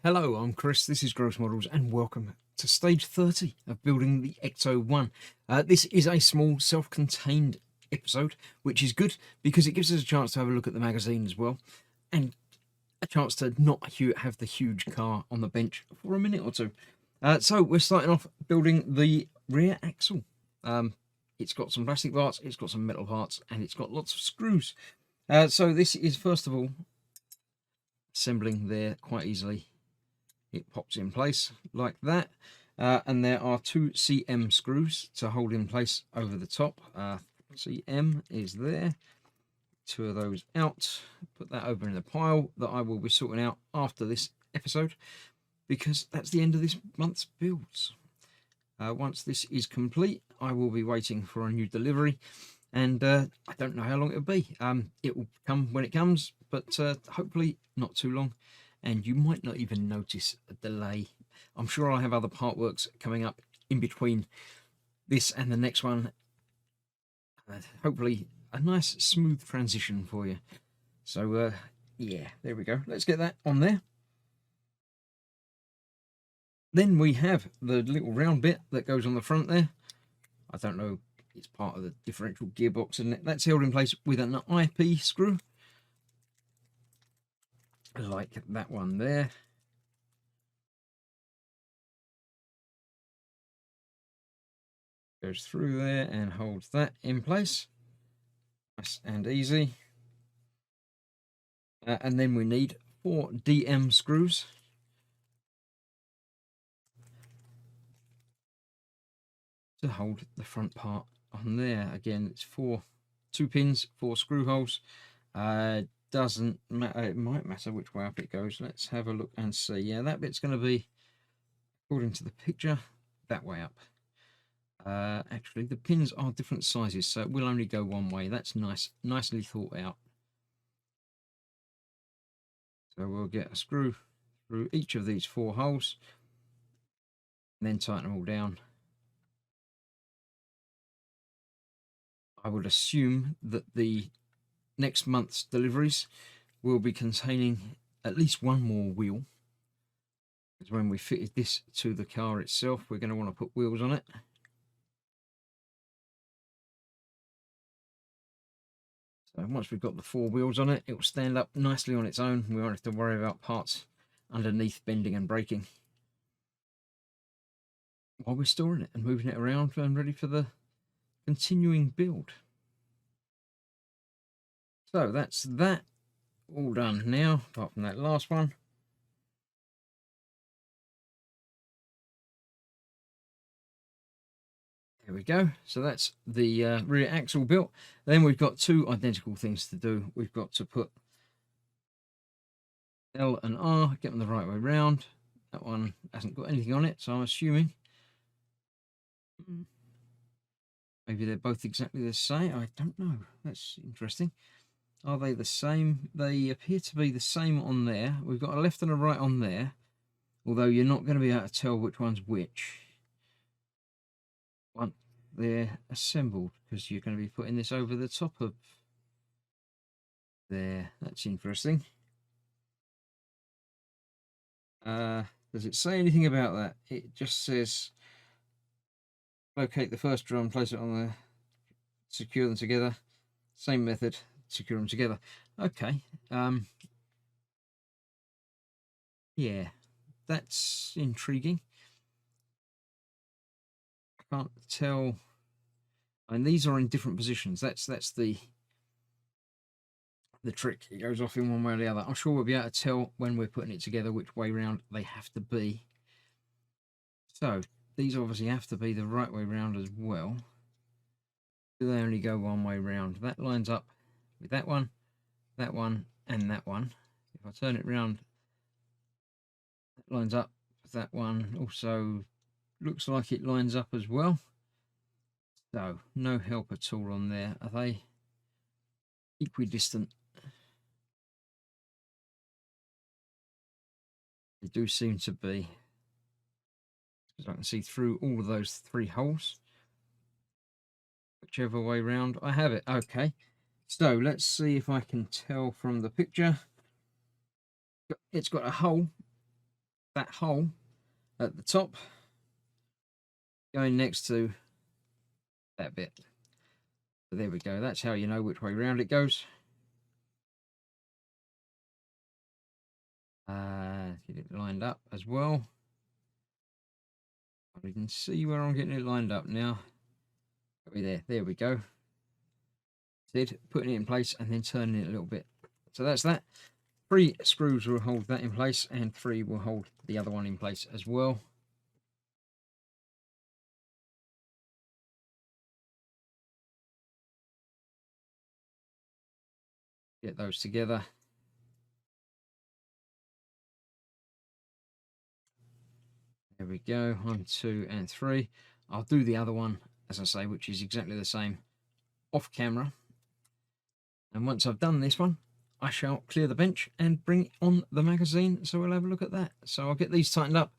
Hello, I'm Chris, this is Gross Models, and welcome to stage 30 of building the Ecto-1. This is a small self-contained episode, which is good because it gives us a chance to have a look at the magazine as well, and a chance to not have the huge car on the bench for a minute or two. So we're starting off building the rear axle. It's got some plastic parts, it's got some metal parts, and it's got lots of screws. So this is first of all assembling there quite easily. It pops in place like that, and there are two CM screws to hold in place over the top. CM is there, two of those out. Put that over in the pile that I will be sorting out after this episode, because that's the end of this month's builds. Once this is complete, I will be waiting for a new delivery, and I don't know how long it'll be. It will come when it comes, but hopefully not too long, and you might not even notice a delay. I'm sure I'll have other part works coming up in between this and the next one. Hopefully a nice smooth transition for you. So yeah, there we go. Let's get that on there. Then we have the little round bit that goes on the front there. I don't know, it's part of the differential gearbox, and that's held in place with an IP screw, like that one there. Goes through there and holds that in place. Nice and easy. And then we need 4 DM screws to hold the front part on there. Again, it's 2 pins, 4 screw holes. Doesn't matter, it might matter which way up it goes. Let's have a look and see. Yeah, that bit's going to be, according to the picture, that way up. Actually, the pins are different sizes, so it will only go one way. That's nice, nicely thought out. So we'll get a screw through each of these 4 holes, and then tighten them all down. I would assume that the next month's deliveries will be containing at least one more wheel, because when we fitted this to the car itself, we're going to want to put wheels on it. So once we've got the 4 wheels on it, it will stand up nicely on its own. We won't have to worry about parts underneath bending and breaking while we're storing it and moving it around and ready for the continuing build. So that's that all done now, apart from that last one. There we go. So that's the rear axle built. Then we've got 2 identical things to do. We've got to put L and R, get them the right way round. That one hasn't got anything on it, so I'm assuming maybe they're both exactly the same. I don't know. That's interesting. Are they the same? They appear to be the same on there. We've got a left and a right on there, although you're not going to be able to tell which one's which once they're assembled, because you're going to be putting this over the top of there. That's interesting. Does it say anything about that? It just says locate the first drum, place it on there, secure them together. Same method, secure them together. Okay. Yeah, that's intriguing. I can't tell. And these are in different positions. That's the trick. It goes off in one way or the other. I'm sure we'll be able to tell when we're putting it together which way round they have to be. So these obviously have to be the right way round as well. Do they only go one way round? That lines up with that one, and that one. If I turn it round, that lines up with that one. Also looks like it lines up as well. So no help at all on there. Are they equidistant? They do seem to be, because I can see through all of those 3 holes. Whichever way round I have it. Okay, so let's see if I can tell from the picture. It's got a hole that hole at the top going next to that bit. So there we go. That's how you know which way round it goes. Get it lined up as well. We can see where I'm getting it lined up now. There we go. Putting it in place and then turning it a little bit. So that's that. 3 screws will hold that in place, and 3 will hold the other one in place as well. Get those together. There we go. 1, 2, and 3. I'll do the other one, as I say, which is exactly the same, off camera. And once I've done this one, I shall clear the bench and bring on the magazine, so we'll have a look at that. So I'll get these tightened up,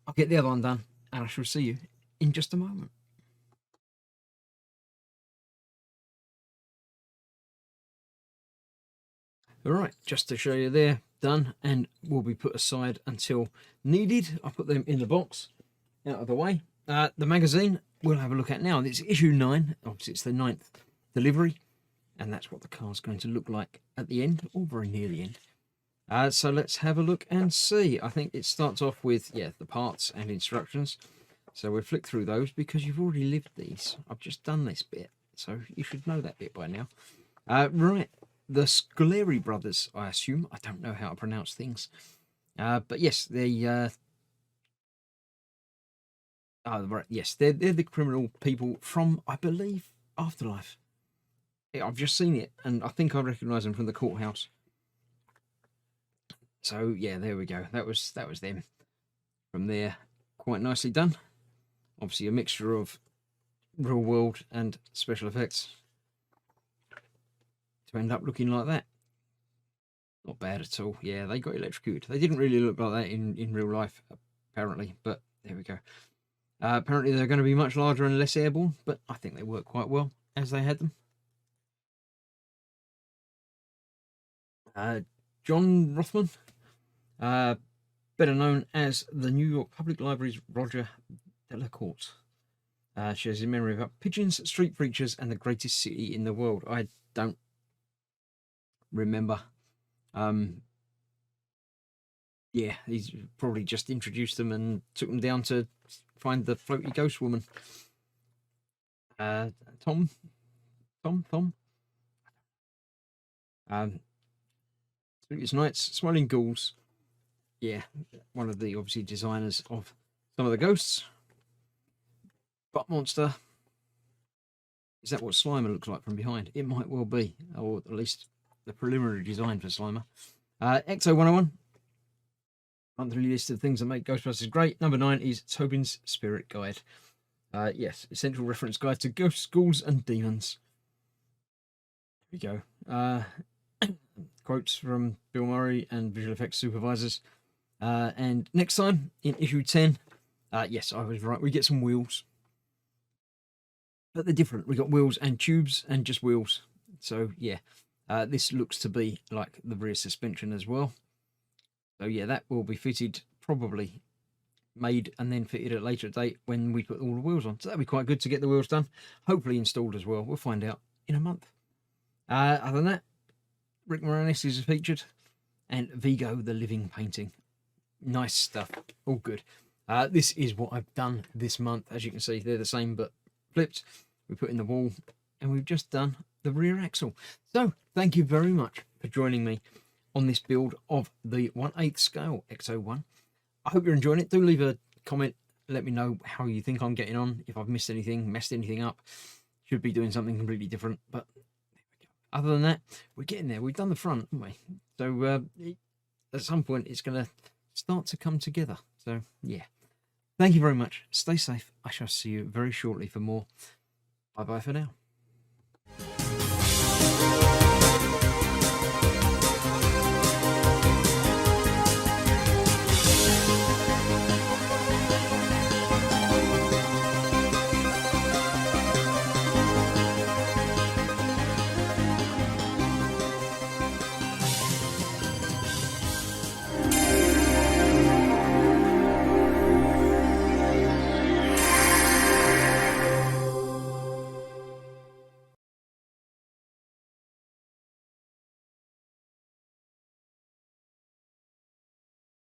I'll get the other one done, and I shall see you in just a moment. All right, just to show you there, done, and will be put aside until needed. I'll put them in the box, out of the way. The magazine we'll have a look at now. It's issue 9, obviously it's the 9th delivery, and that's what the car's going to look like at the end, or very near the end. So let's have a look and see. I think it starts off with, the parts and instructions. So we'll flick through those because you've already lived these. I've just done this bit, so you should know that bit by now. Right, the Scoleri brothers, I assume. I don't know how to pronounce things. But yes, they... right, yes, they're the criminal people from, I believe, Afterlife. I've just seen it, and I think I recognise them from the courthouse. So yeah, there we go. That was them. From there, quite nicely done. Obviously, a mixture of real world and special effects to end up looking like that. Not bad at all. Yeah, they got electrocuted. They didn't really look like that in real life, apparently. But there we go. Apparently, they're going to be much larger and less airborne, but I think they work quite well as they had them. John Rothman, better known as the New York Public Library's Roger Delacourt, shares his memory about pigeons, street preachers, and the greatest city in the world. I don't remember. Yeah, he's probably just introduced them and took them down to find the floaty ghost woman. Tom. Sleepless Nights, Smiling Ghouls. Yeah, one of the obviously designers of some of the ghosts. Butt Monster. Is that what Slimer looks like from behind? It might well be, or at least the preliminary design for Slimer. Ecto-101. Monthly list of things that make Ghostbusters great. Number 9 is Tobin's Spirit Guide. Yes, essential reference guide to ghosts, ghouls, and demons. There we go. Quotes from Bill Murray and visual effects supervisors. And next time in issue 10, yes, I was right, we get some wheels. But they're different. We got wheels and tubes and just wheels. So yeah, this looks to be like the rear suspension as well. So yeah, that will be fitted, probably made and then fitted at a later date when we put all the wheels on. So that'd be quite good to get the wheels done. Hopefully installed as well. We'll find out in a month. Other than that, Rick Moranis is featured, and Vigo the Living Painting. Nice stuff. All good. This is what I've done this month. As you can see, they're the same but flipped. We put in the wall, and we've just done the rear axle. So thank you very much for joining me on this build of the 1/8 scale Ecto-1. I hope you're enjoying it. Do leave a comment. Let me know how you think I'm getting on. If I've missed anything, messed anything up. Should be doing something completely different. But other than that, we're getting there. We've done the front, haven't we? So at some point, it's going to start to come together. So yeah. Thank you very much. Stay safe. I shall see you very shortly for more. Bye-bye for now.